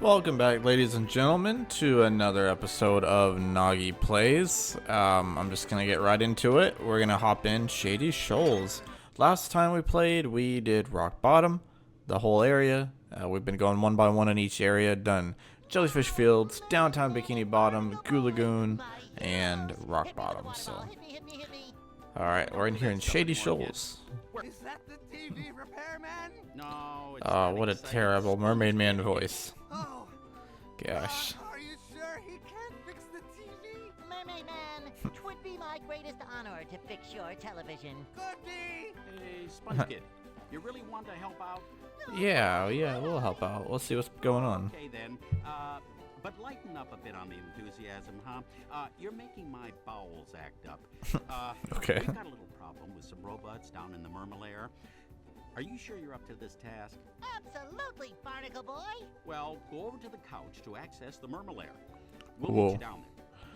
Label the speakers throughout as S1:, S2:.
S1: Welcome back, ladies and gentlemen, to another episode of Nagi Plays. I'm just gonna get right into it. We're gonna hop in Shady Shoals. Last time we played, we did Rock Bottom, the whole area. We've been going one by one in each area, done Jellyfish Fields, Downtown Bikini Bottom, Goo Lagoon, and Rock Bottom. So, alright, we're in here in Shady Shoals.
S2: Is that the TV repairman?
S3: No, it's
S1: Oh, what a terrible Mermaid Man voice.
S2: Oh,
S1: Gosh.
S2: are you sure he can't fix the TV?
S4: Mermaid Man, 'twould be my greatest honor to fix your television.
S2: Could be.
S3: Hey, Sponge Kid, you really want to help out?
S1: Yeah, we'll help out. Let's see what's going on.
S3: Okay then, but lighten up a bit on the enthusiasm, huh? You're making my bowels act up.
S1: Okay.
S3: We've got a little problem with some robots down in the MERMALAIR. Are you sure you're up to this task?
S4: Absolutely, Barnacle Boy.
S3: Well, go over to the couch to access the MERMALAIR. We'll
S1: Whoa.
S3: meet you down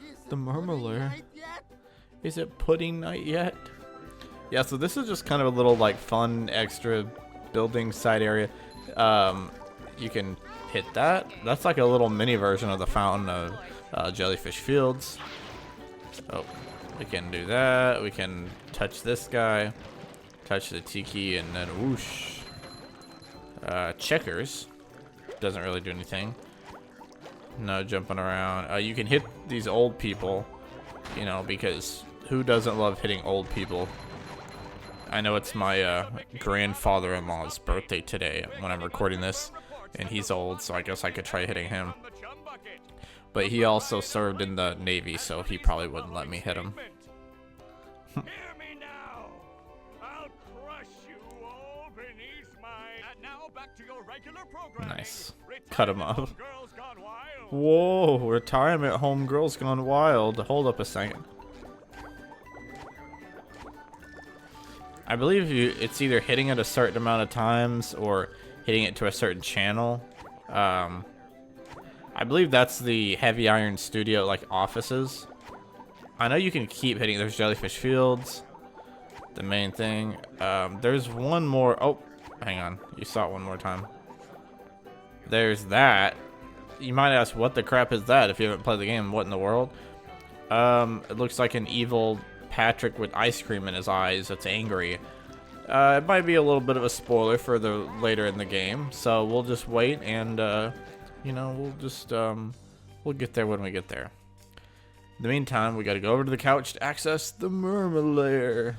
S3: there.
S2: Is
S1: The
S2: it
S1: MERMALAIR?
S2: night yet?
S1: Is it pudding night yet? Yeah, so this is just kind of a little like fun extra building side area. You can hit that. That's like a little mini version of the fountain of Jellyfish Fields. Oh, we can do that. We can touch this guy, touch the tiki, and then whoosh. Checkers doesn't really do anything. No jumping around. You can hit these old people, you know, because who doesn't love hitting old people? I know it's my grandfather-in-law's birthday today when I'm recording this, and he's old, so I guess I could try hitting him. But he also served in the Navy, so he probably wouldn't let me hit him.
S5: Hear me now. I'll crush you all beneath my. And now back to your regular programming.
S1: Nice. Cut him
S5: Retirement
S1: off.
S5: Girls Gone Wild.
S1: Whoa, retirement home girls gone wild. Hold up a second. I believe it's either hitting it a certain amount of times or hitting it to a certain channel. I believe that's the Heavy Iron Studio like offices. I know you can keep hitting. There's Jellyfish Fields, the main thing. There's one more. Oh, hang on. You saw it one more time. There's that. You might ask, what the crap is that? If you haven't played the game, what in the world? It looks like an evil Patrick with ice cream in his eyes that's angry. It might be a little bit of a spoiler for the later in the game, so we'll just wait and you know, we'll get there when we get there. In the meantime, we got to go over to the couch to access the MERMALAIR.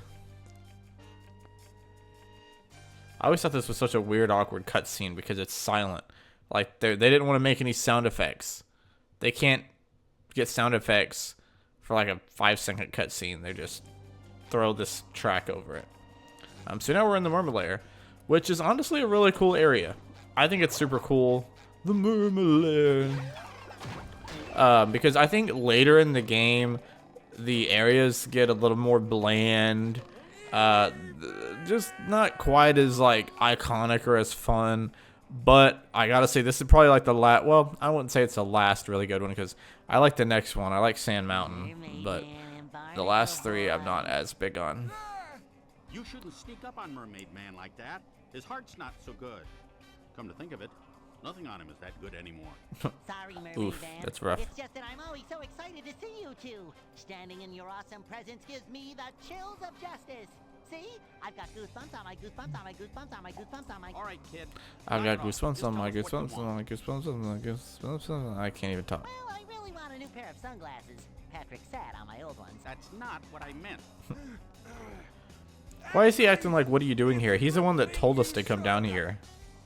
S1: I always thought this was such a weird, awkward cutscene because it's silent. Like they didn't want to make any sound effects. They can't get sound effects for like a 5-second cutscene. They just throw this track over it. So now we're in the MERMALAIR, which is honestly a really cool area. I think it's super cool. The MERMALAIR. Because I think later in the game, the areas get a little more bland. Just not quite as like iconic or as fun. But I gotta say, this is probably like the last. Well, I wouldn't say it's the last really good one because I like the next one. I like Sand Mountain, but the last three I'm not as big on.
S3: You shouldn't sneak up on Mermaid Man like that. His heart's not so good. Come to think of it, nothing on him is that good anymore.
S4: Sorry, Mermaid
S1: Oof,
S4: Man.
S1: that's rough.
S4: It's just that I'm always so excited to see you two. Standing in your awesome presence gives me the chills of justice. See? I've got goosebumps on my goosebumps on my goosebumps on my goosebumps on my.
S3: All right, kid.
S1: I've
S3: knock
S1: got
S3: it off.
S1: goosebumps
S3: Just
S1: on
S3: tell
S1: my
S3: us what you
S1: goosebumps on
S3: want.
S1: my goosebumps on my goosebumps on. I can't even talk.
S4: Well, I really want a new pair of sunglasses. Patrick sat on my old ones.
S3: That's not what I meant.
S1: Why is he acting like, what are you doing here? He's the one that told us to come down here.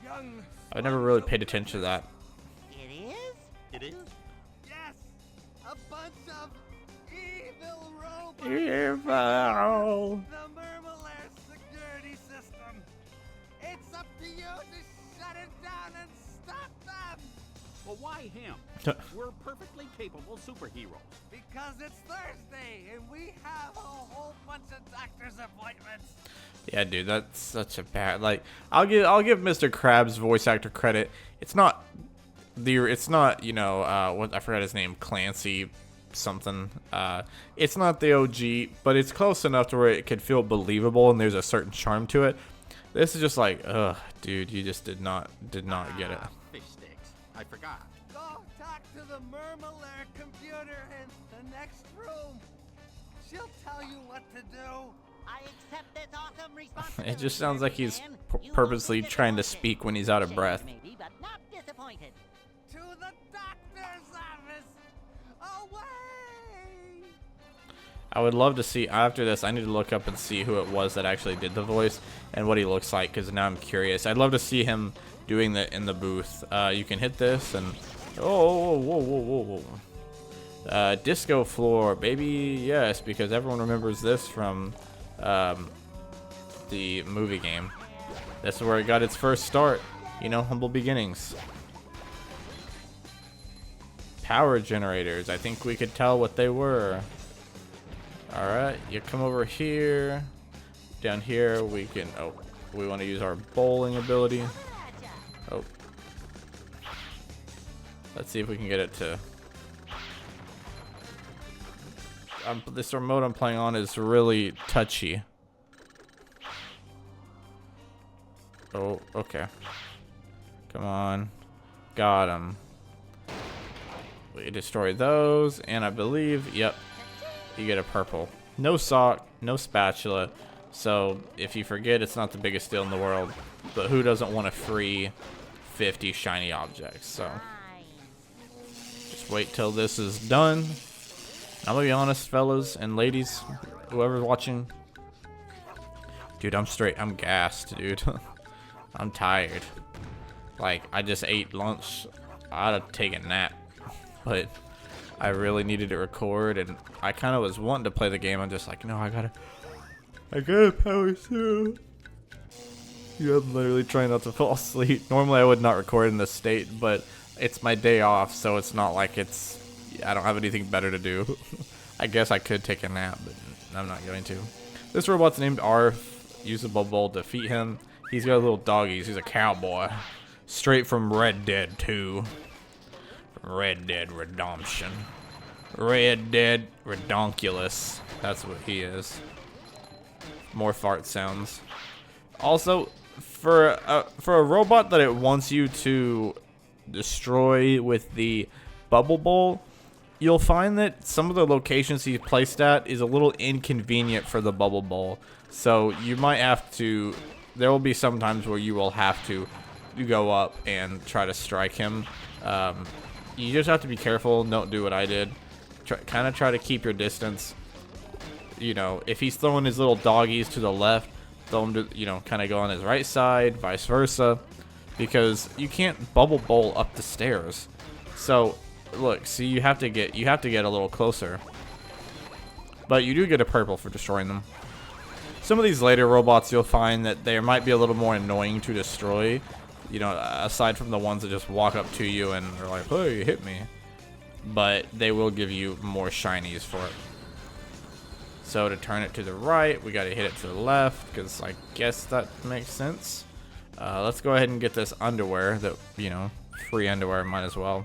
S2: Young.
S1: I never really paid attention to that.
S4: It is?
S3: It is?
S2: Yes. A bunch of evil robots.
S1: Evil.
S2: The MERMALAIR security system. It's up to you to shut it down and stop them.
S3: Well, why him? We're perfectly capable superheroes.
S2: Because it's Thursday and we have a whole bunch of doctor's appointments.
S1: Yeah, dude, that's such a bad. Like, I'll give Mr. Krabs' voice actor credit. It's not you know what, I forgot his name, Clancy something. It's not the OG, but it's close enough to where it could feel believable and there's a certain charm to it. This is just like, ugh, dude, you just did not get it.
S3: Fish sticks. I forgot.
S2: Go talk to the MERMALAIR computer in the next room. She'll tell you what to do.
S4: I accept this awesome responsibility.
S1: It just sounds like he's
S4: Man. You
S1: purposely
S4: will
S1: trying to
S4: disappointed.
S1: speak when he's out of
S4: Changed
S1: breath.
S4: Maybe, but not disappointed.
S2: To the doctor's office. Away!
S1: I would love to see, after this, I need to look up and see who it was that actually did the voice and what he looks like, because now I'm curious. I'd love to see him doing that in the booth. You can hit this and... Oh, whoa, whoa, whoa, whoa. Disco floor, baby, yes, because everyone remembers this from the movie game. This is where it got its first start. You know, humble beginnings. Power generators, I think we could tell what they were. Alright, you come over here. Down here we can, oh, we want to use our bowling ability. Oh. Let's see if we can get it to... this remote I'm playing on is really touchy. Oh, okay. Come on. Got him. We destroy those, and I believe, yep, you get a purple. No sock, no spatula, so if you forget, it's not the biggest deal in the world. But who doesn't want a free 50 shiny objects? So just wait till this is done. I'm gonna be honest, fellas and ladies, whoever's watching. Dude, I'm gassed, dude. I'm tired. Like, I just ate lunch. I ought to take a nap. But I really needed to record, and I kind of was wanting to play the game. I'm just like, no, I gotta power through. Yeah, I'm literally trying not to fall asleep. Normally I would not record in this state, but it's my day off, so it's not like I don't have anything better to do. I guess I could take a nap, but I'm not going to. This robot's named Arf. Use a bubble to defeat him. He's got little doggies. He's a cowboy. Straight from Red Dead 2. Red Dead Redemption. Red Dead Redonkulous. That's what he is. More fart sounds. Also, for a robot that it wants you to destroy with the bubble bowl, you'll find that some of the locations he's placed at is a little inconvenient for the bubble bowl. So you might have to... There will be some times where you will have to go up and try to strike him. You just have to be careful. Don't do what I did. Kind of try to keep your distance. You know, if he's throwing his little doggies to the left, throw him to, you know, kind of go on his right side, vice versa. Because you can't bubble bowl up the stairs. So, look, see, you have to get a little closer. But you do get a purple for destroying them. Some of these later robots, you'll find that they might be a little more annoying to destroy. You know, aside from the ones that just walk up to you and are like, "Hey, you hit me." But they will give you more shinies for it. So to turn it to the right, we got to hit it to the left, because I guess that makes sense. Let's go ahead and get this underwear. That, you know, free underwear, might as well.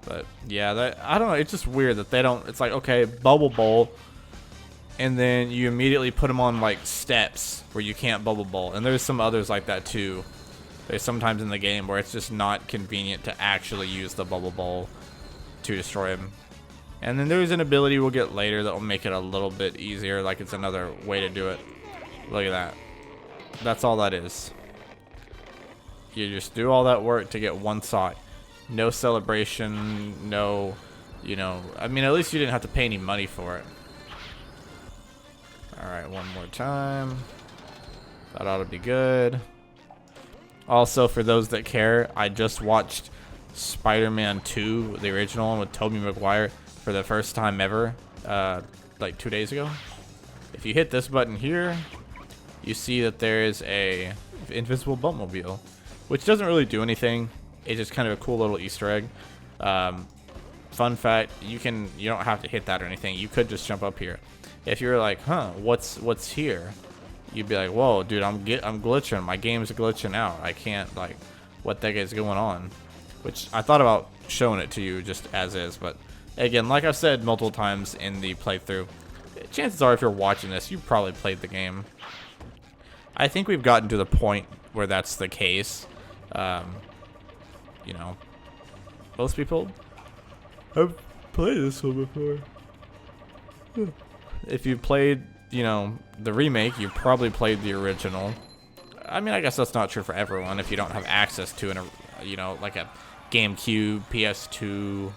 S1: But yeah, I don't know. It's just weird that they don't. It's like, okay, bubble bowl, and then you immediately put them on like steps where you can't bubble bowl. And there's some others like that too. There's sometimes in the game where it's just not convenient to actually use the bubble bowl to destroy him. And then there's an ability we'll get later that will make it a little bit easier, like it's another way to do it. Look at that. That's all that is. You just do all that work to get one sock. No celebration, no, you know, I mean, at least you didn't have to pay any money for it. Alright, one more time. That ought to be good. Also, for those that care, I just watched Spider-Man 2, the original one with Tobey Maguire, for the first time ever, like 2 days ago. If you hit this button here, you see that there is a invisible bumpmobile, which doesn't really do anything. It's just kind of a cool little Easter egg. Fun fact, you don't have to hit that or anything. You could just jump up here. If you're like, huh, what's here? You'd be like, whoa, dude, I'm glitching. My game's glitching out. I can't, like, what the heck is going on? Which I thought about showing it to you just as is, but again, like I've said multiple times in the playthrough, chances are if you're watching this, you've probably played the game. I think we've gotten to the point where that's the case. you know, most people have played this one before. If you played, you know, the remake, you probably played the original. I mean, I guess that's not true for everyone if you don't have access to you know, like a GameCube, PS2,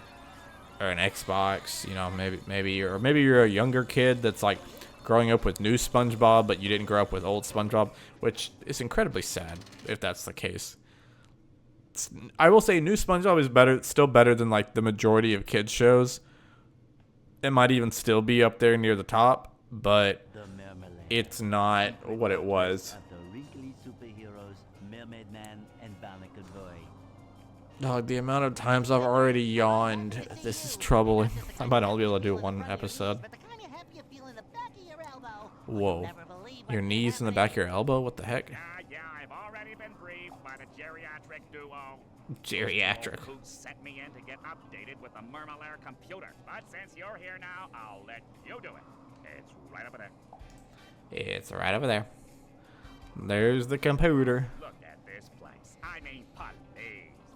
S1: or an Xbox. You know, maybe you're a younger kid that's like growing up with new SpongeBob, but you didn't grow up with old SpongeBob, which is incredibly sad if that's the case. I will say new SpongeBob is still better than like the majority of kids shows. It might even still be up there near the top, but it's not what it was.
S4: Of the wrinkly superheroes, Mermaid Man and Barnacle Boy.
S1: Dog, the amount of times I've already yawned, this is troubling. I might only be able to do one episode.
S4: But the kind of help you feel in the back of your elbow.
S1: Whoa.
S4: Never believe what
S1: Your
S4: can
S1: knees in the
S4: happen.
S1: back of your elbow? What the heck?
S5: Yeah, I've already been briefed by the geriatric duo.
S1: Geriatric.
S5: Who sent me in to get updated with the MERMALAIR computer. But since you're here now, I'll let you do it. It's right over there.
S1: It's right over there. There's the computer.
S5: Look at this place. I mean, please.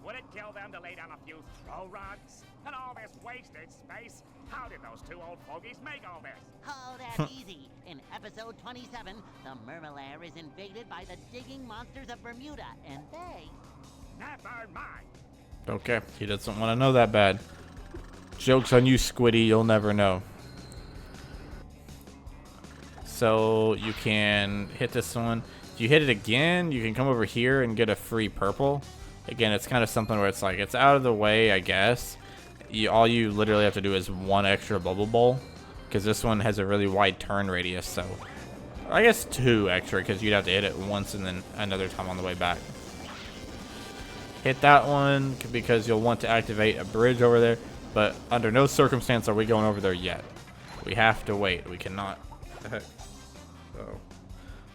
S5: Would it kill them to lay down a few throw rugs? And all this wasted space? How did those two old fogies make all this?
S4: Oh, that's easy. In episode 27, the MERMALAIR is invaded by the digging monsters of Bermuda, and they...
S5: Never mind.
S1: Okay, he doesn't want to know that bad. Joke's on you, Squiddy. You'll never know. So you can hit this one. If you hit it again, you can come over here and get a free purple. Again, it's kind of something where it's like, it's out of the way, I guess. All you literally have to do is one extra bubble bowl, because this one has a really wide turn radius. So I guess 2 extra, because you'd have to hit it once and then another time on the way back. Hit that one because you'll want to activate a bridge over there, but under no circumstance are we going over there yet. We have to wait. We cannot. Oh,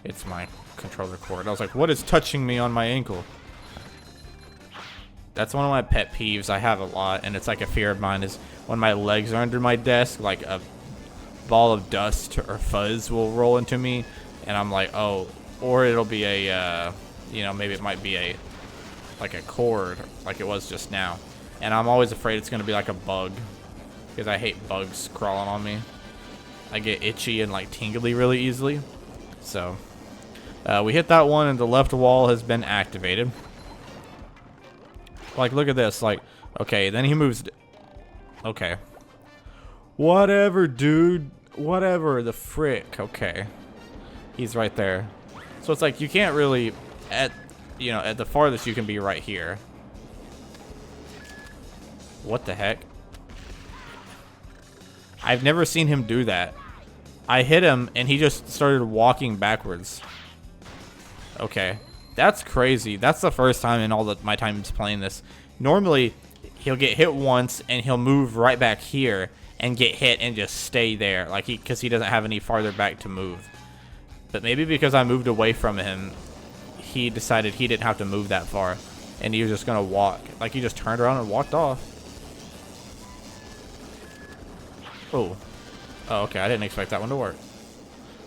S1: it's my controller cord. I was like, what is touching me on my ankle? That's one of my pet peeves. I have a lot, and it's like a fear of mine, is when my legs are under my desk, like a ball of dust or fuzz will roll into me, and I'm like, oh, or it'll be a, you know, maybe it might be a, like a cord, like it was just now. And I'm always afraid it's going to be like a bug, because I hate bugs crawling on me. I get itchy and like tingly really easily. So we hit that one, and the left wall has been activated. Like, look at this. Like, okay, then he moves. Okay. Whatever, dude. Whatever the frick. Okay. He's right there. So it's like you can't really, at the farthest you can be right here. What the heck? I've never seen him do that. I hit him and he just started walking backwards. Okay. That's crazy. That's the first time in all my times playing this. Normally, he'll get hit once and he'll move right back here and get hit and just stay there, like because he doesn't have any farther back to move. But maybe because I moved away from him, he decided he didn't have to move that far, and he was just gonna walk. Like he just turned around and walked off. Oh, okay. I didn't expect that one to work.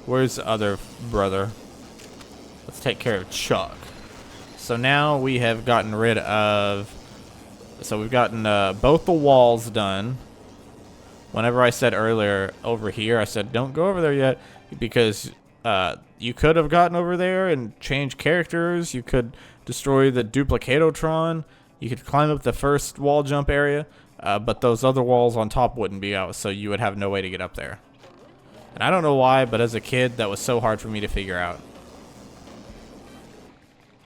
S1: Where's the other brother? Let's take care of Chuck. So now we have gotten rid of... So we've gotten both the walls done. Whenever I said earlier over here, I said don't go over there yet, because you could have gotten over there and changed characters. You could destroy the Duplicatotron. You could climb up the first wall jump area, but those other walls on top wouldn't be out, so you would have no way to get up there. And I don't know why, but as a kid, that was so hard for me to figure out.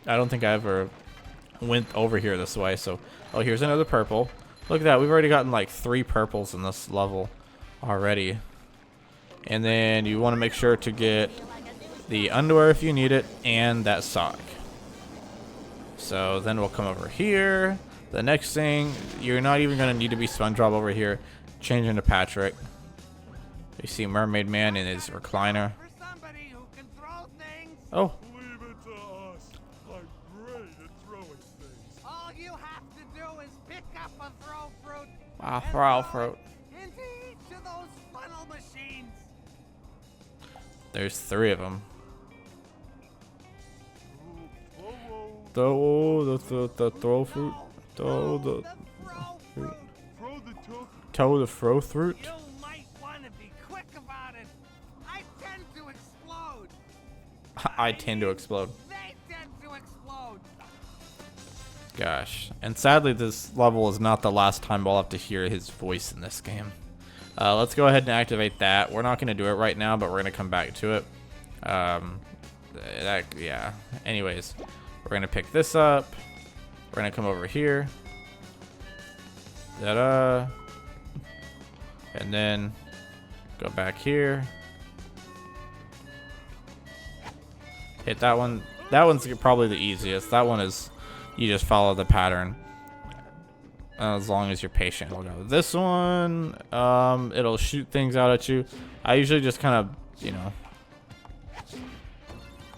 S1: I don't think I ever went over here this way. So, oh, here's another purple. Look at that. We've already gotten like 3 purples in this level already. And then you want to make sure to get the underwear if you need it, and that sock. So then we'll come over here. The next thing, you're not even going to need to be SpongeBob over here. Change into Patrick. You see Mermaid Man in his recliner.
S2: For somebody who can throw things,
S1: Oh.
S5: Leave it to us. I'm great at throwing things.
S2: all you have to do is pick up a throw fruit.
S1: Ah,
S2: and
S1: throw
S2: throw
S1: fruit.
S2: it into each of those funnel machines.
S1: There's 3 of them. The throw fruit. Toe the
S2: Throw the toe.
S1: toe the fro fruit.
S2: You might want to be quick about it. I tend to explode.
S1: I tend to explode.
S2: They tend to explode.
S1: Gosh. And sadly, this level is not the last time we'll have to hear his voice in this game. Let's go ahead and activate that. We're not going to do it right now, but we're going to come back to it. Yeah. Anyways, we're going to pick this up. We're going to come over here. Ta-da. And then go back here. Hit that one. That one's probably the easiest. That one is, you just follow the pattern. As long as you're patient, it'll go. This one, it'll shoot things out at you. I usually just kind of, you know,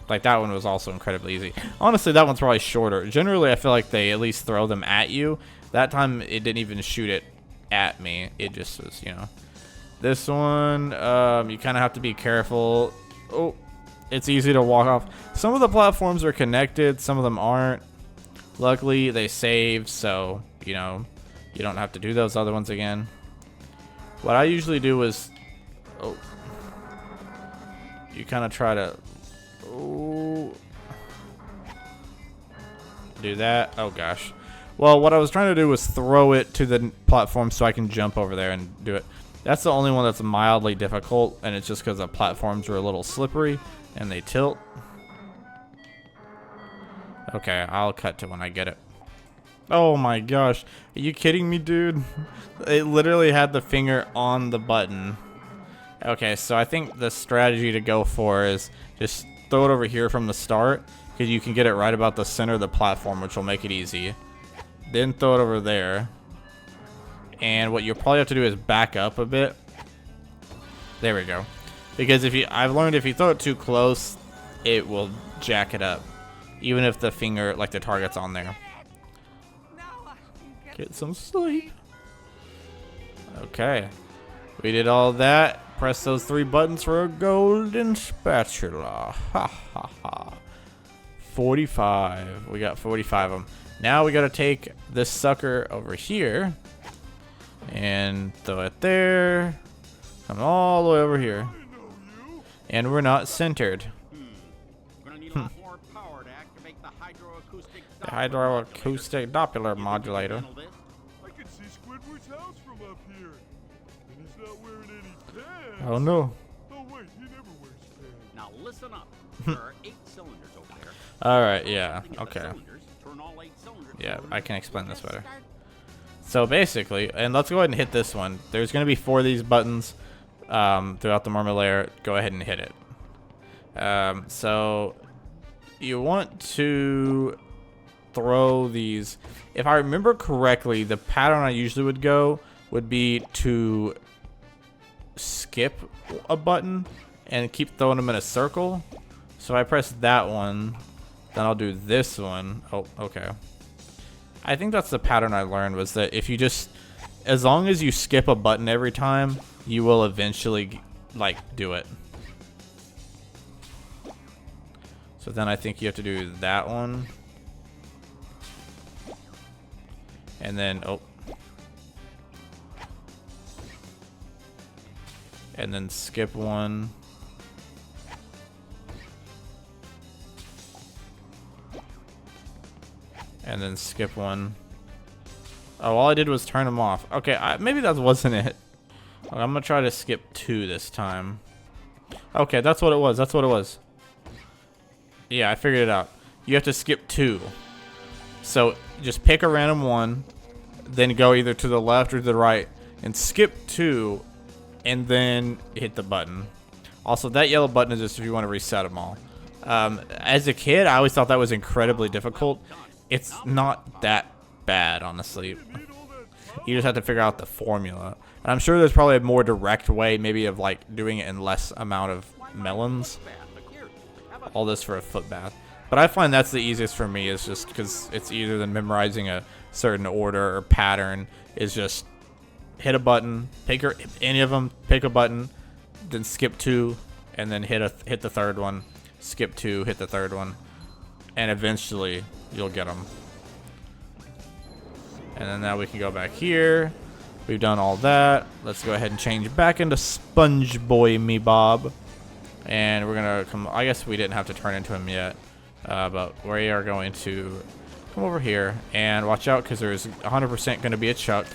S1: like that one was also incredibly easy. Honestly, that one's probably shorter. Generally, I feel like they at least throw them at you. That time, it didn't even shoot it at me. It just was, you know. This one, you kind of have to be careful. Oh, it's easy to walk off. Some of the platforms are connected. Some of them aren't. Luckily, they save, so, you know, you don't have to do those other ones again. What I usually do is, oh, you kind of try to, oh, do that. Oh gosh. Well, what I was trying to do was throw it to the platform so I can jump over there and do it. That's the only one that's mildly difficult, and it's just because the platforms are a little slippery and they tilt. Okay, I'll cut to when I get it. Oh my gosh. Are you kidding me, dude? It literally had the finger on the button. Okay, so I think the strategy to go for is just throw it over here from the start, because you can get it right about the center of the platform, which will make it easy. Then throw it over there. And what you'll probably have to do is back up a bit. There we go. Because I've learned if you throw it too close, it will jack it up. Even if the finger, like the target's on there. Get some sleep. Okay. We did all that. Press those 3 buttons for a golden spatula. Ha ha ha. 45. We got 45 of them. Now we gotta take this sucker over here and throw it there. Come all the way over here. And we're not centered.
S3: Gonna need a lot more power to activate the
S1: The hydroacoustic Doppler modulator.
S2: I can see Squidward's house from up here. And he's not wearing any pants.
S1: Oh no.
S2: Oh wait, he never wears pants.
S3: Now listen up. There are 8 cylinders over there.
S1: Alright, yeah,
S3: Think of the
S1: okay.
S3: cylinders, turn all 8 cylinders.
S1: Yeah, I can explain this better. So basically, and let's go ahead and hit this one. There's going to be 4 of these buttons throughout the MERMALAIR. Go ahead and hit it. So you want to throw these. If I remember correctly, the pattern I usually would go would be to skip a button and keep throwing them in a circle. So I press that one, then I'll do this one. Oh, okay. I think that's the pattern I learned, was that if you just, as long as you skip a button every time, you will eventually, like, do it. So then I think you have to do that one. And then, oh. And then skip one. And then skip one. Oh, all I did was turn them off. Okay, maybe that wasn't it. Okay, I'm gonna try to skip 2 this time. Okay, that's what it was. That's what it was. Yeah, I figured it out. You have to skip 2. So just pick a random one, then go either to the left or to the right, and skip 2, and then hit the button. Also, that yellow button is just if you want to reset them all. As a kid, I always thought that was incredibly difficult. It's not that bad, honestly. You just have to figure out the formula. And I'm sure there's probably a more direct way, maybe, of like doing it in less amount of melons. All this for a foot bath. But I find that's the easiest for me, is just because it's easier than memorizing a certain order or pattern. Is just hit a button, pick any of them, pick a button, then skip 2, and then hit the third one, skip 2, hit the third one, and eventually you'll get them. And then now we can go back here. We've done all that. Let's go ahead and change back into SpongeBob me Bob. And we're gonna come, I guess we didn't have to turn into him yet. But we are going to come over here and watch out because there's 100% gonna be a Chuck.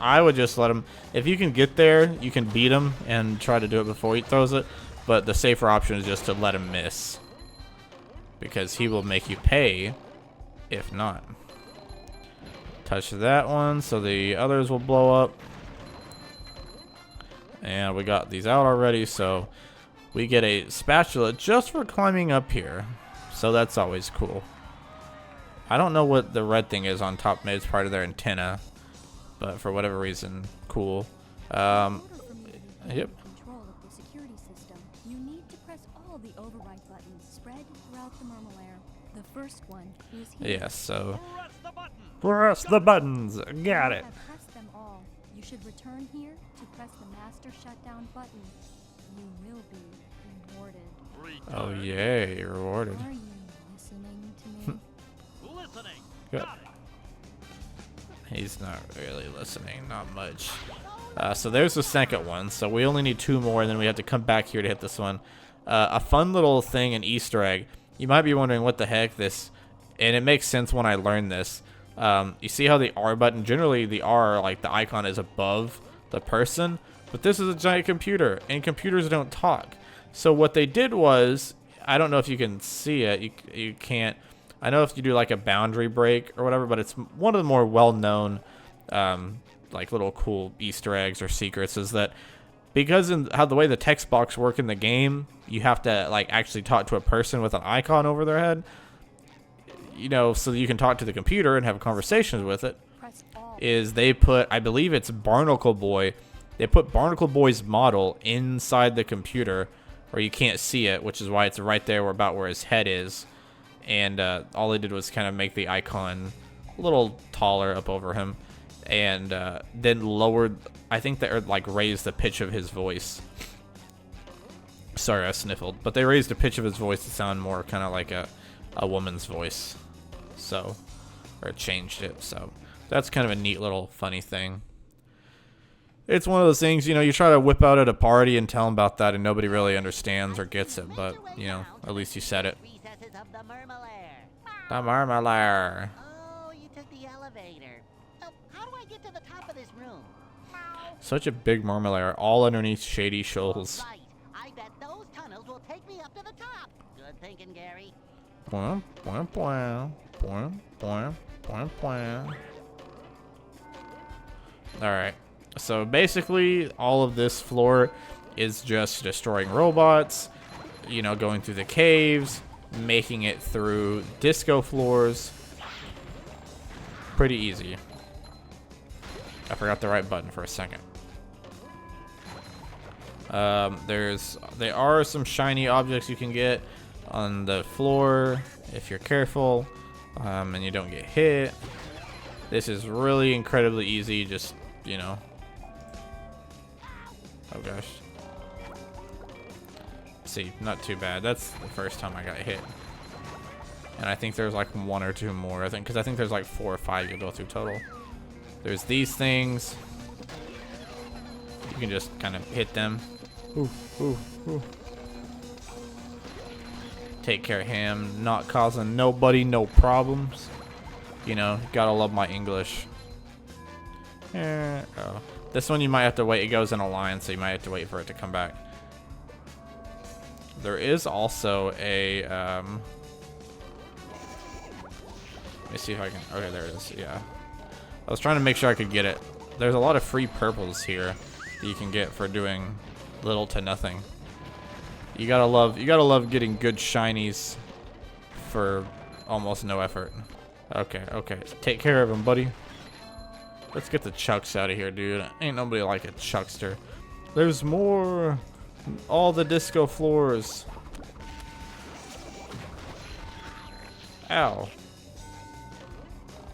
S1: I would just let him, if you can get there, you can beat him and try to do it before he throws it. But the safer option is just to let him miss. Because he will make you pay if not. Touch that one so the others will blow up. And we got these out already, so we get a spatula just for climbing up here. So that's always cool. I don't know what the red thing is on top. Maybe it's part of their antenna. But for whatever reason, cool. Yep.
S6: Control of the security system. You need to press all the override buttons spread throughout the MERMALAIR. The first one is here.
S1: Yes, so
S5: Press the button.
S1: press the buttons. Got it.
S6: Have pressed them all. You should return here to press the master shutdown button. You will be rewarded.
S1: Oh yay, you're rewarded.
S6: Are you listening to me?
S5: Listening.
S1: Good.
S5: Got it.
S1: He's not really listening, not much. So there's the second one. So we only need 2 more, and then we have to come back here to hit this one. A fun little thing, an Easter egg. You might be wondering what the heck this, and it makes sense when I learned this. You see how the R button, generally the R, like the icon is above the person, but this is a giant computer, and computers don't talk. So what they did was, I don't know if you can see it, you can't. I know if you do like a boundary break or whatever, but it's one of the more well-known like little cool Easter eggs or secrets is that because in how the way the text box work in the game, you have to like actually talk to a person with an icon over their head, you know, so that you can talk to the computer and have conversations with it.
S6: Press all.
S1: Is they put, I believe it's Barnacle Boy, they put Barnacle Boy's model inside the computer where you can't see it, which is why it's right there about where his head is. And all they did was kind of make the icon a little taller up over him, and then lowered, I think they like raised the pitch of his voice. Sorry, I sniffled, but they raised the pitch of his voice to sound more kind of like a woman's voice. So, or changed it. So that's kind of a neat little funny thing. It's one of those things, you know, you try to whip out at a party and tell them about that, and nobody really understands or gets it. But you know, at least you said it.
S4: Recesses of the MERMALAIR.
S1: The MERMALAIR.
S4: Oh, you took the elevator. Oh, how do I get to the top of this room?
S1: Such a big MERMALAIR, all underneath shady shoals.
S4: Right. I bet those tunnels will take me up to the top. Good thinking, Gary.
S1: Bwah, bwah, bwah, bwah, bwah, bwah, bwah. Alright, so basically all of this floor is just destroying robots, you know, going through the caves, making it through disco floors. Pretty easy. I forgot the right button for a second. There are some shiny objects you can get on the floor if you're careful, and you don't get hit. This is really incredibly easy, just, you know. Oh gosh. See, not too bad. That's the first time I got hit. And I think there's like 1 or 2 more, because I think there's like 4 or 5 you'll go through total. There's these things. You can just kind of hit them. Ooh, ooh, ooh. Take care of him, not causing nobody no problems. You know, gotta love my English. Oh. This one you might have to wait. It goes in a line, so you might have to wait for it to come back. There is also a, let me see if I can, okay, there it is, yeah. I was trying to make sure I could get it. There's a lot of free purples here that you can get for doing little to nothing. You gotta love getting good shinies for almost no effort. Okay, okay, take care of him, buddy. Let's get the Chucks out of here, dude. Ain't nobody like a Chuckster. There's more. All the disco floors. Ow.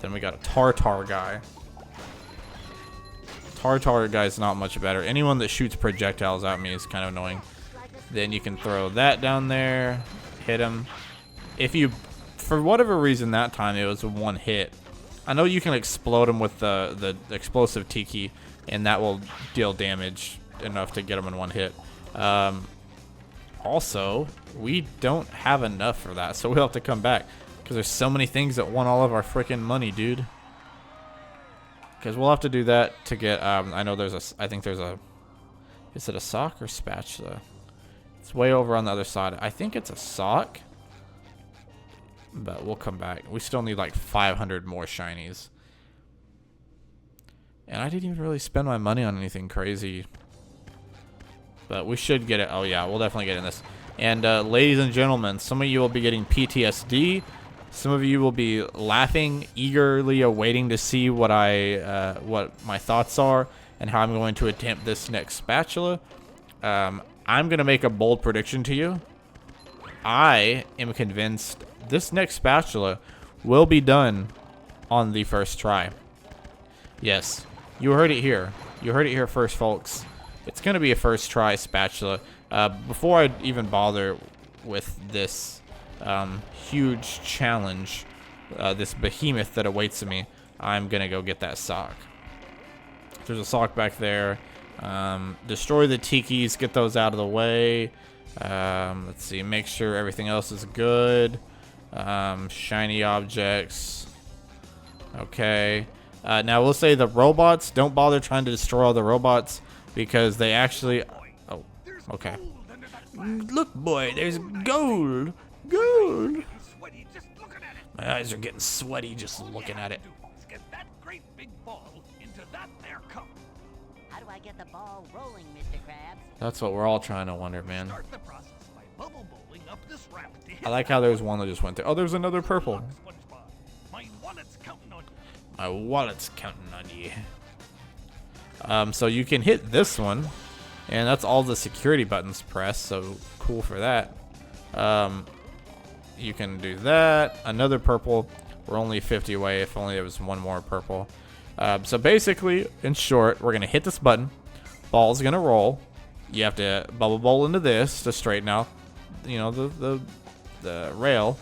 S1: Then we got a Tartar guy. Tartar guy's not much better. Anyone that shoots projectiles at me is kind of annoying. Then you can throw that down there. Hit him. If you for whatever reason that time it was a one hit. I know you can explode them with the explosive tiki, and that will deal damage enough to get them in one hit. Also, we don't have enough for that, so we'll have to come back because there's so many things that want all of our freaking money, dude. Because we'll have to do that to get. I know there's a. I think there's a. Is it a sock or spatula? It's way over on the other side. I think it's a sock. But we'll come back. We still need like 500 more shinies. And I didn't even really spend my money on anything crazy. But we should get it. Oh yeah, we'll definitely get in this. And ladies and gentlemen, some of you will be getting PTSD. Some of you will be laughing, eagerly awaiting to see what my thoughts are and how I'm going to attempt this next spatula. I'm going to make a bold prediction to you. I am convinced this next spatula will be done on the first try. Yes, you heard it here. You heard it here first, folks. It's going to be a first try spatula. Before I even bother with this huge challenge, this behemoth that awaits me, I'm going to go get that sock. There's a sock back there. Destroy the tikis, get those out of the way. Let's see, make sure everything else is good. Shiny objects. Okay. Now we'll say the robots, don't bother trying to destroy all the robots because they actually... Oh, okay. Look, boy, there's gold. Gold. My eyes are getting sweaty just looking at it.
S2: Get that great big ball into that there cup.
S4: How do I get the ball rolling, Mr. Krabs?
S1: That's what we're all trying to wonder, man.
S2: Start the process by bubble bowling up this ramp to hit
S1: I like how there's one that just went there. Oh, there's another purple.
S2: SpongeBob. My wallet's counting on you.
S1: My wallet's counting on you. So you can hit this one, and that's all the security buttons pressed, so cool for that. You can do that. Another purple. We're only 50 away. If only there was one more purple. So basically, in short, we're going to hit this button. Ball's going to roll. You have to bubble bowl into this to straighten out, you know, the rail.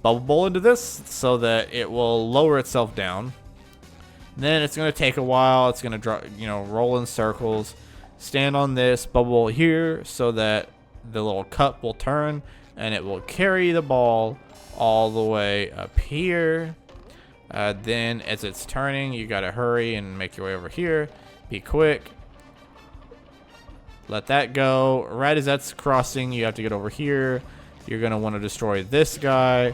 S1: Bubble bowl into this so that it will lower itself down. Then it's going to take a while. It's going to roll in circles. Stand on this, bubble here so that the little cup will turn and it will carry the ball all the way up here. Then as it's turning, you got to hurry and make your way over here. Be quick. Let that go. Right as that's crossing, you have to get over here. You're going to want to destroy this guy.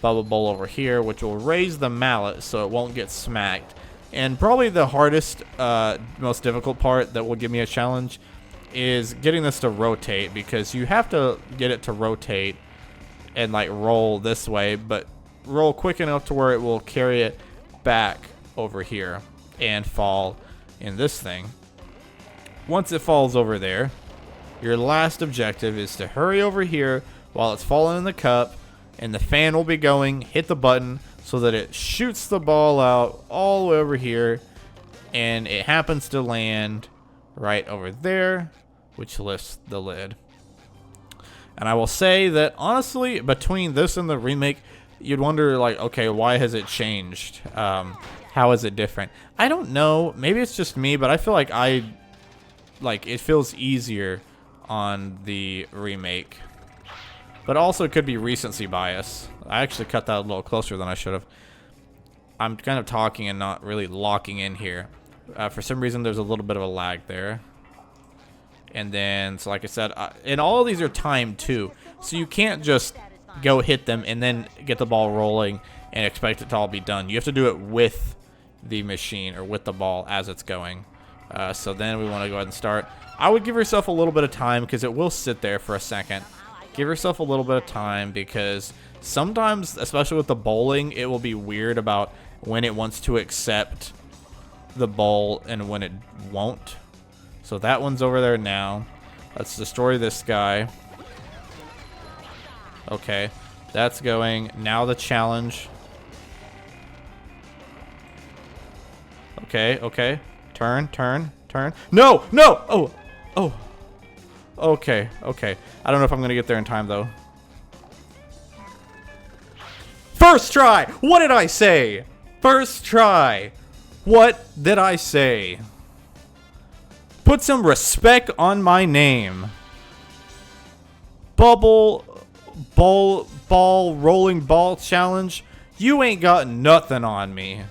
S1: Bubble bowl over here, which will raise the mallet so it won't get smacked. And probably the hardest, most difficult part that will give me a challenge is getting this to rotate, because you have to get it to rotate and like roll this way, but roll quick enough to where it will carry it back over here and fall in this thing. Once it falls over there, your last objective is to hurry over here while it's falling in the cup, and the fan will be going. Hit the button so that it shoots the ball out all the way over here, and it happens to land right over there, which lifts the lid. And I will say that honestly, between this and the remake, you'd wonder like, okay, why has it changed? How is it different? I don't know. Maybe it's just me, but I feel like it feels easier on the remake. But also it could be recency bias. I actually cut that a little closer than I should have. I'm kind of talking and not really locking in here. For some reason, there's a little bit of a lag there. And then, so like I said, and all of these are timed too. So you can't just go hit them and then get the ball rolling and expect it to all be done. You have to do it with the machine or with the ball as it's going. So then we want to go ahead and start. I would give yourself a little bit of time because it will sit there for a second. Give yourself a little bit of time because sometimes, especially with the bowling, it will be weird about when it wants to accept the bowl and when it won't. So that one's over there now. Let's destroy this guy. Okay, that's going. Now the challenge. Okay, okay. Turn, turn, turn. No, no! Oh, oh. Okay, okay. I don't know if I'm going to get there in time, though. First try! What did I say? First try. What did I say? Put some respect on my name. Bubble ball rolling ball challenge. You ain't got nothing on me.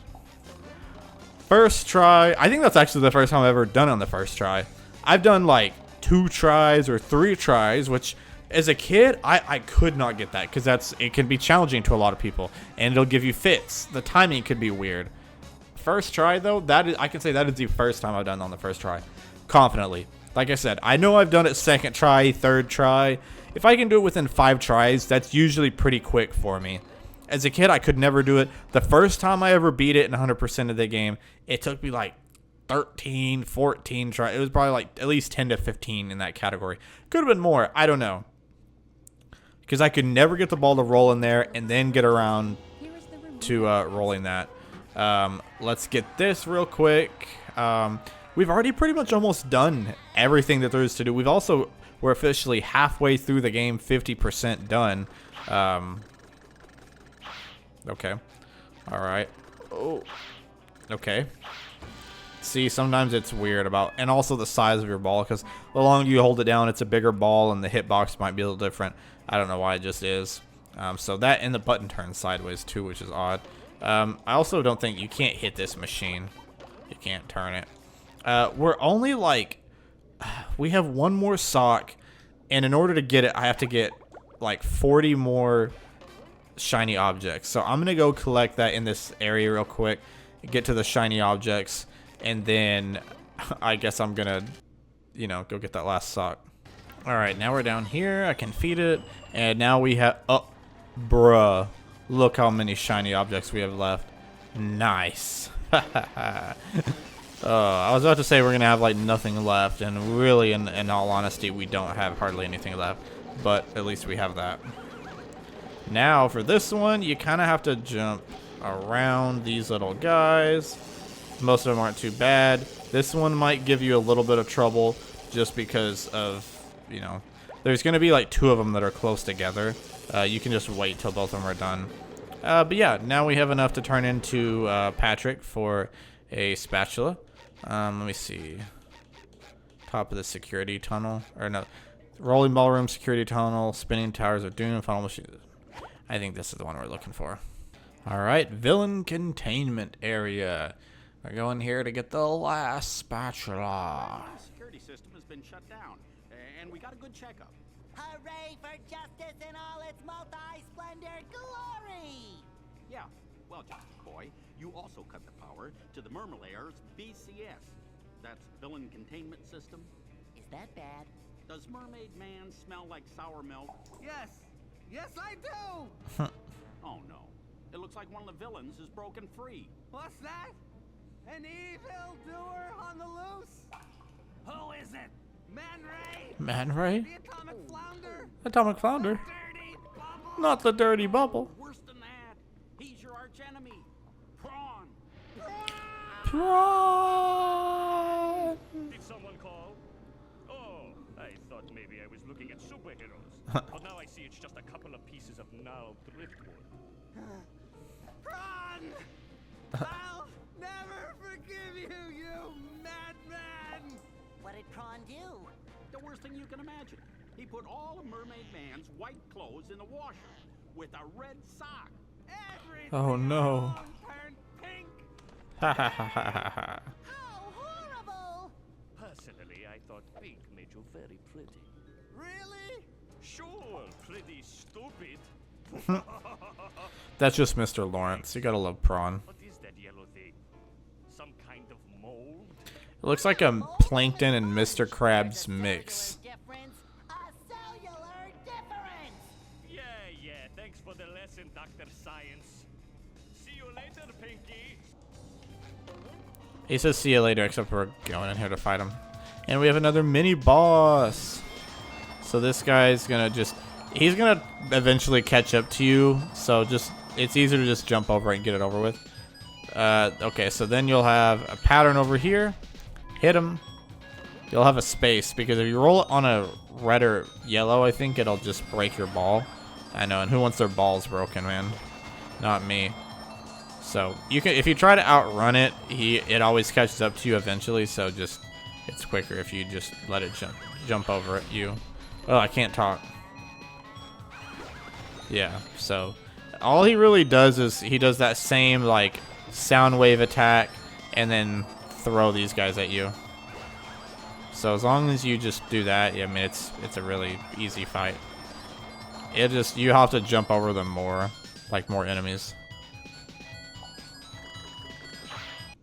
S1: First try. I think that's actually the first time I've ever done it on the first try. I've done like 2 tries or 3 tries, which as a kid, I could not get that because it can be challenging to a lot of people and it'll give you fits. The timing could be weird. First try though, I can say that is the first time I've done it on the first try. Confidently. Like I said, I know I've done it second try, third try. If I can do it within 5 tries, that's usually pretty quick for me. As a kid, I could never do it. The first time I ever beat it in 100% of the game, it took me like 13, 14 tries. It was probably like at least 10 to 15 in that category. Could have been more. I don't know. Because I could never get the ball to roll in there and then get around to rolling that. Let's get this real quick. We've already pretty much almost done everything that there is to do. We're officially halfway through the game, 50% done. Okay. All right. Oh. Okay. See, sometimes it's weird and also the size of your ball, because the longer you hold it down, it's a bigger ball, and the hitbox might be a little different. I don't know why, it just is. So that, and the button turns sideways too, which is odd. I also don't think you can't hit this machine. You can't turn it. We're only like, we have 1 more sock, and in order to get it, I have to get like 40 more shiny objects. So I'm gonna go collect that in this area real quick, get to the shiny objects, and then I guess I'm gonna, go get that last sock. All right, now we're down here. I can feed it, and now we have, oh, bruh, look how many shiny objects we have left. Nice. I was about to say we're gonna have like nothing left, and really, in all honesty, we don't have hardly anything left, but at least we have that. Now for this one, you kind of have to jump around these little guys. Most of them aren't too bad. This one might give you a little bit of trouble just because of, there's going to be like 2 of them that are close together. You can just wait till both of them are done. But yeah, now we have enough to turn into Patrick for a spatula. Let me see. Top of the security tunnel. Or no. Rolling ballroom, security tunnel, spinning towers of doom, final machine. I think this is the one we're looking for. Alright, villain containment area. We're going here to get the last spatula.
S3: The security system has been shut down, and we got a good checkup.
S4: Hooray for justice in all its multi-splendor glory!
S3: Yeah, well, Justice Boy, you also cut the power to the MERMALAIR's BCS. That's Villain Containment System.
S4: Is that bad?
S3: Does Mermaid Man smell like sour milk?
S2: Yes. Yes, I do.
S3: Oh, no. It looks like one of the villains is broken free.
S2: What's that? An evildoer on the loose? Who is it? Man Ray?
S1: Man Ray?
S2: The atomic flounder?
S1: Atomic flounder?
S2: Dirty bubble?
S1: Not the dirty bubble.
S3: Worse than that. He's your arch enemy. Prawn.
S1: Prawn.
S5: Did someone call? Oh, I thought maybe I was looking at superheroes. But now I see it's just a couple of pieces of gnarled driftwood.
S2: Prawn! I'll never forgive you, you madman!
S4: What did Prawn do?
S3: The worst thing you can imagine. He put all of Mermaid Man's white clothes in the washer with a red sock.
S2: Everything
S1: Oh, no.
S2: turned pink.
S1: Ha ha ha ha ha.
S4: How horrible!
S5: Personally, I thought pink made you very pretty.
S2: Really?
S5: Sure, pretty stupid.
S1: That's just Mr. Lawrence. You gotta love Prawn.
S5: What is that yellow thing? Some kind of mold?
S1: It looks like a Plankton and Mr. Krabs mix.
S4: Difference, a cellular difference!
S5: Yeah, thanks for the lesson, Dr. Science. See you later, Pinky.
S1: He says see you later, except we're going in here to fight him. And we have another mini boss. So this guy's gonna he's gonna eventually catch up to you. So it's easier to just jump over it and get it over with. Okay, so then you'll have a pattern over here. Hit him. You'll have a space, because if you roll it on a red or yellow, I think it'll just break your ball. I know, and who wants their balls broken, man? not me. So you can, if you try to outrun it, it always catches up to you eventually. So just, it's quicker if you just let it jump over at you. Oh, I can't talk. Yeah, so all he really does is he does that same like sound wave attack and then throw these guys at you. So as long as you just do that, yeah, I mean it's a really easy fight. You have to jump over them more, like more enemies.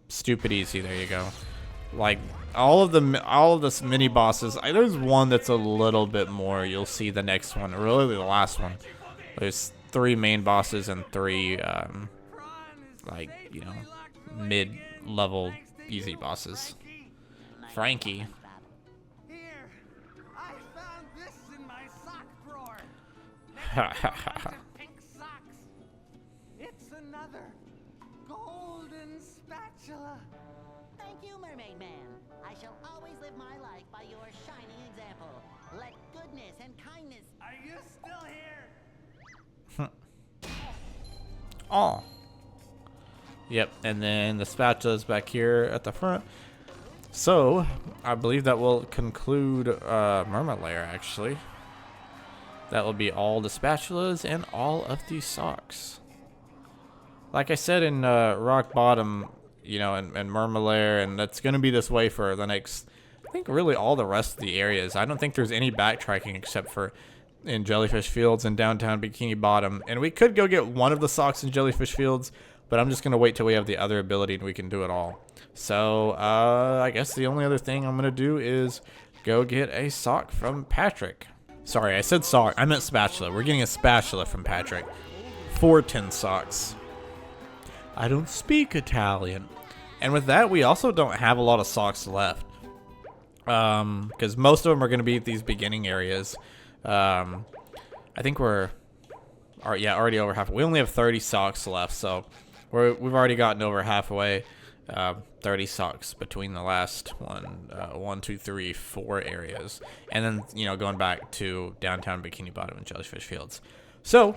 S1: Stupid easy, there you go. Like all of the mini bosses, there's one that's a little bit more. You'll see the next one, or really the last one. There's 3 main bosses and 3 like, you know, mid-level easy bosses. Frankie.
S2: Here, I found this in my sock drawer. Pink socks. It's another golden spatula.
S4: Thank you, Mermaid Man. I shall always live my life by your shining example. Let goodness and kindness.
S2: Are you still here?
S1: Oh. Yep, and then the spatula's back here at the front. So, I believe that will conclude MERMALAIR, actually. That will be all the spatulas and all of these socks. Like I said in Rock Bottom, you know, and MERMALAIR, and that's going to be this way for the next, I think really all the rest of the areas. I don't think there's any backtracking except for in Jellyfish Fields and downtown Bikini Bottom. And we could go get one of the socks in Jellyfish Fields, but I'm just going to wait till we have the other ability and we can do it all. So, I guess the only other thing I'm going to do is go get a sock from Patrick. Sorry, I said sock. I meant spatula. We're getting a spatula from Patrick. 4 tin socks. I don't speak Italian. And with that, we also don't have a lot of socks left. Because most of them are going to be at these beginning areas. I think we're already over half. We only have 30 socks left, so we've already gotten over halfway. 30 socks between the last 1, 2, 3, 4 areas, and then, you know, going back to downtown Bikini Bottom and Jellyfish Fields. So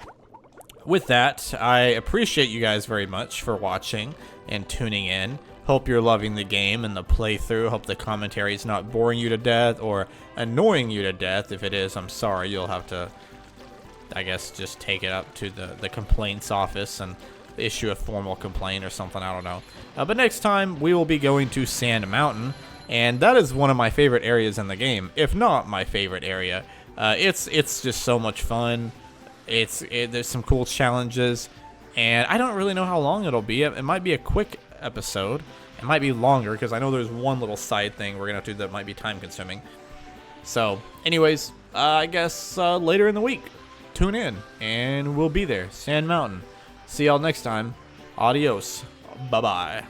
S1: with that, I appreciate you guys very much for watching and tuning in. Hope you're loving the game and the playthrough. Hope the commentary is not boring you to death or annoying you to death. If it is, I'm sorry. You'll have to, I guess, just take it up to the complaints office and issue a formal complaint or something. I don't know. But next time, we will be going to Sand Mountain, and that is one of my favorite areas in the game, if not my favorite area. It's just so much fun. There's some cool challenges, and I don't really know how long it'll be. It might be a quick episode. It might be longer because I know there's one little side thing we're gonna have to do that might be time consuming. So anyways, I guess later in the week, tune in and we'll be there. Sand Mountain. See y'all next time. Adios. Bye bye.